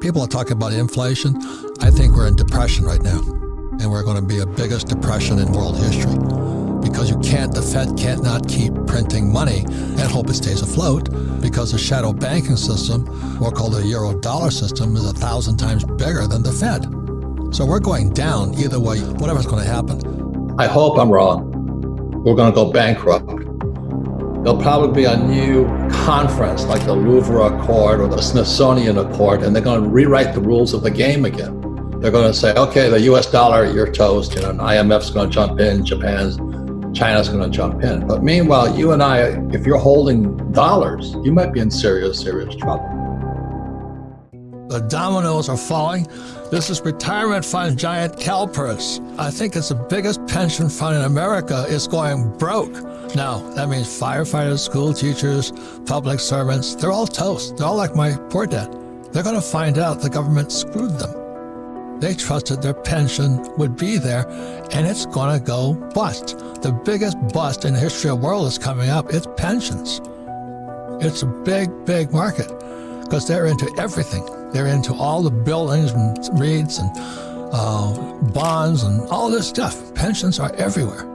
People are talking about inflation. I think we're in depression right now, and we're going to be the biggest depression in world history because the Fed can't not keep printing money and hope it stays afloat because the shadow banking system, or called the euro dollar system, is 1,000 times bigger than the Fed. So we're going down either way, whatever's going to happen. I hope I'm wrong. We're going to go bankrupt. There'll probably be a new conference like the Louvre Accord or the Smithsonian Accord, and they're going to rewrite the rules of the game again. They're going to say, okay, the US dollar, you're toast, and IMF's going to jump in, China's going to jump in. But meanwhile, you and I, if you're holding dollars, you might be in serious, serious trouble. The dominoes are falling. This is retirement fund giant CalPERS. I think it's the biggest pension fund in America. It's going broke. Now, that means firefighters, school teachers, public servants, they're all toast. They're all like my poor dad. They're going to find out the government screwed them. They trusted their pension would be there, and it's going to go bust. The biggest bust in the history of the world is coming up. It's pensions. It's a big, big market because they're into everything. They're into all the buildings and REITs and bonds and all this stuff. Pensions are everywhere.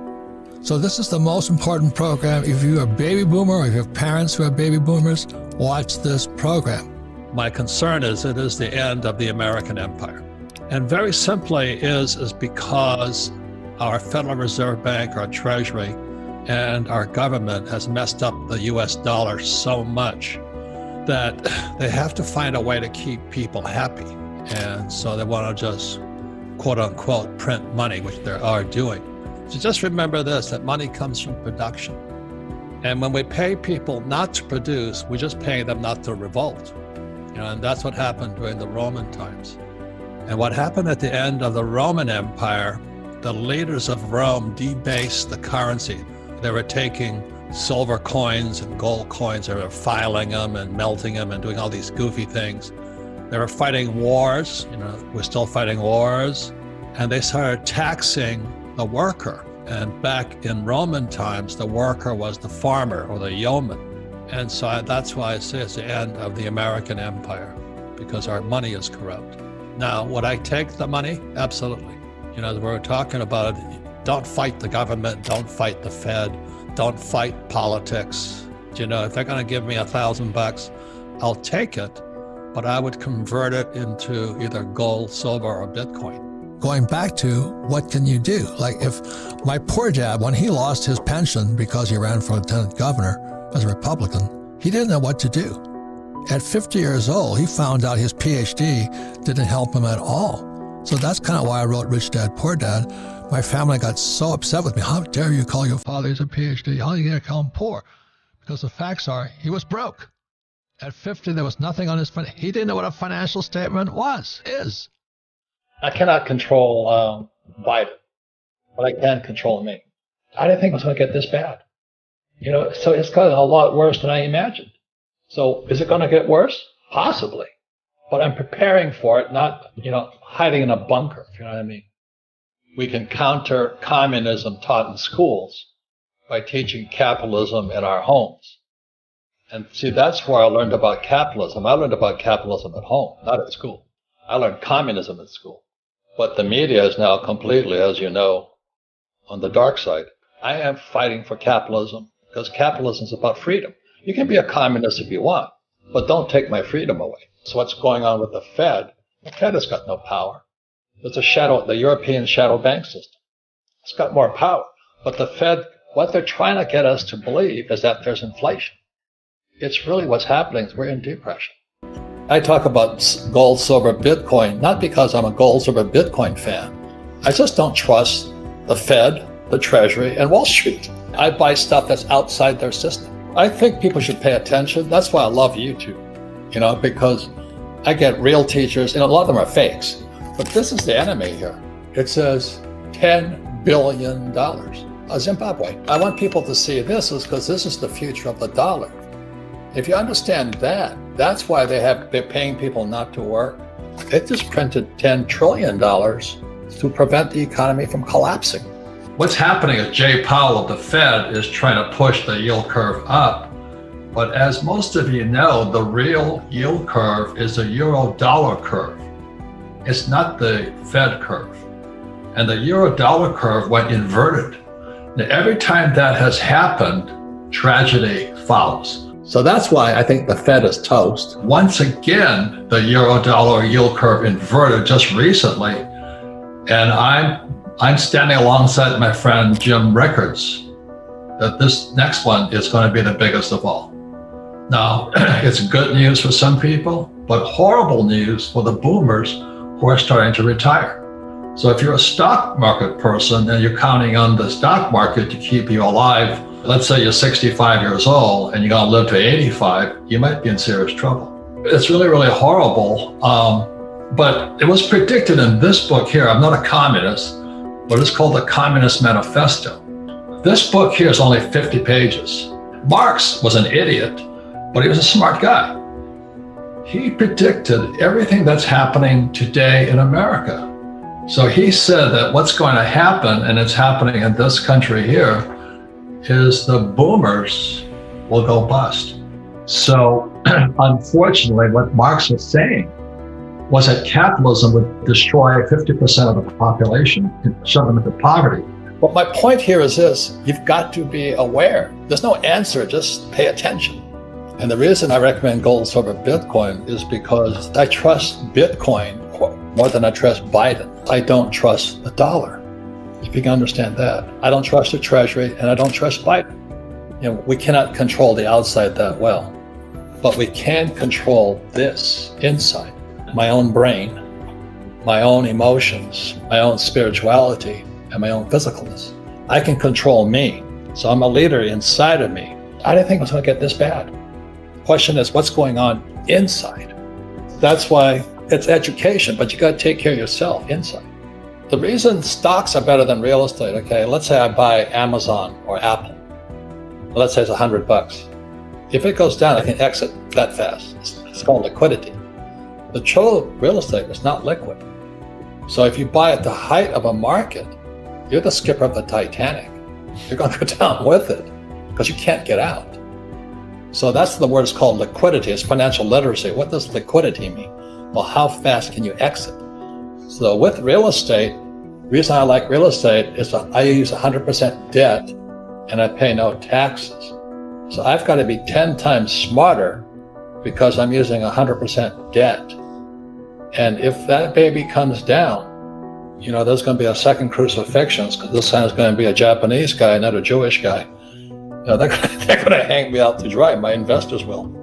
So this is the most important program. If you're a baby boomer or if you have parents who are baby boomers, watch this program. My concern is it is the end of the American empire. And very simply is because our Federal Reserve Bank, our Treasury, and our government has messed up the US dollar so much that they have to find a way to keep people happy. And so they want to just, quote unquote, print money, which they are doing. So just remember this, that money comes from production. And when we pay people not to produce, we're just paying them not to revolt. And that's what happened during the Roman times. And what happened at the end of the Roman Empire, the leaders of Rome debased the currency. They were taking silver coins and gold coins, they were filing them and melting them and doing all these goofy things. They were fighting wars, we're still fighting wars, and they started taxing the worker. And back in Roman times, the worker was the farmer or the yeoman. And so that's why I say it's the end of the American empire, because our money is corrupt. Now, would I take the money? Absolutely. As we're talking about it, don't fight the government, don't fight the Fed, don't fight politics. If they're going to give me $1,000, I'll take it, but I would convert it into either gold, silver, or Bitcoin. Going back to what can you do? Like if my poor dad, when he lost his pension because he ran for lieutenant governor as a Republican, he didn't know what to do. At 50 years old, he found out his PhD didn't help him at all. So that's kind of why I wrote Rich Dad, Poor Dad. My family got so upset with me. How dare you call your father a PhD? How are you going to call him poor? Because the facts are he was broke. At 50, there was nothing on his phone. He didn't know what a financial statement is. I cannot control Biden, but I can control me. I didn't think it was going to get this bad. So it's gotten a lot worse than I imagined. So is it going to get worse? Possibly. But I'm preparing for it, not, hiding in a bunker, if you know what I mean. We can counter communism taught in schools by teaching capitalism in our homes. And see, that's where I learned about capitalism. I learned about capitalism at home, not at school. I learned communism at school. But the media is now completely, as you know, on the dark side. I am fighting for capitalism because capitalism is about freedom. You can be a communist if you want, but don't take my freedom away. So what's going on with the Fed? The Fed has got no power. It's the European shadow bank system. It's got more power. But the Fed, what they're trying to get us to believe is that there's inflation. It's really what's happening is we're in depression. I talk about gold, silver, Bitcoin, not because I'm a gold, silver, Bitcoin fan. I just don't trust the Fed, the Treasury, and Wall Street. I buy stuff that's outside their system. I think people should pay attention. That's why I love YouTube, because I get real teachers, and a lot of them are fakes. But this is the enemy here. It says $10 billion. Zimbabwe. I want people to see this because this is the future of the dollar. If you understand that, that's why they're paying people not to work. They just printed $10 trillion to prevent the economy from collapsing. What's happening is Jay Powell of the Fed is trying to push the yield curve up But as most of you know, the real yield curve is a euro dollar curve. It's not the Fed curve. And the euro dollar curve went inverted. Now, every time that has happened, tragedy follows. So that's why I think the Fed is toast. Once again, the euro dollar yield curve inverted just recently. And I'm standing alongside my friend Jim Rickards that this next one is going to be the biggest of all. Now, it's good news for some people, but horrible news for the boomers who are starting to retire. So if you're a stock market person and you're counting on the stock market to keep you alive, let's say you're 65 years old and you're going to live to 85, you might be in serious trouble. It's really, really horrible. But it was predicted in this book here. I'm not a communist, but it's called the Communist Manifesto. This book here is only 50 pages. Marx was an idiot, but he was a smart guy. He predicted everything that's happening today in America. So he said that what's going to happen, and it's happening in this country here, is the boomers will go bust. So unfortunately, what Marx was saying was that capitalism would destroy 50% of the population and shove them into poverty. But my point here is this: you've got to be aware. There's no answer, just pay attention. And the reason I recommend gold over Bitcoin is because I trust Bitcoin more than I trust Biden. I don't trust the dollar, if you can understand that. I don't trust the Treasury and I don't trust Biden. You know, we cannot control the outside that well, but we can control this inside. My own brain, my own emotions, my own spirituality, and my own physicalness. I can control me. So I'm a leader inside of me. I didn't think it was going to get this bad. The question is, what's going on inside? That's why it's education, but you got to take care of yourself inside. The reason stocks are better than real estate, okay, let's say I buy Amazon or Apple. Let's say it's $100. If it goes down, I can exit that fast. It's called liquidity. The true real estate is not liquid. So if you buy at the height of a market, you're the skipper of the Titanic. You're going to go down with it because you can't get out. So that's the word is called liquidity. It's financial literacy. What does liquidity mean? Well, how fast can you exit? So with real estate, the reason I like real estate is that I use 100% debt and I pay no taxes. So I've got to be 10 times smarter because I'm using 100% debt. And if that baby comes down, you know, there's going to be a second crucifixion because this time it's going to be a Japanese guy, not a Jewish guy. You know, they're going to hang me out to dry. My investors will.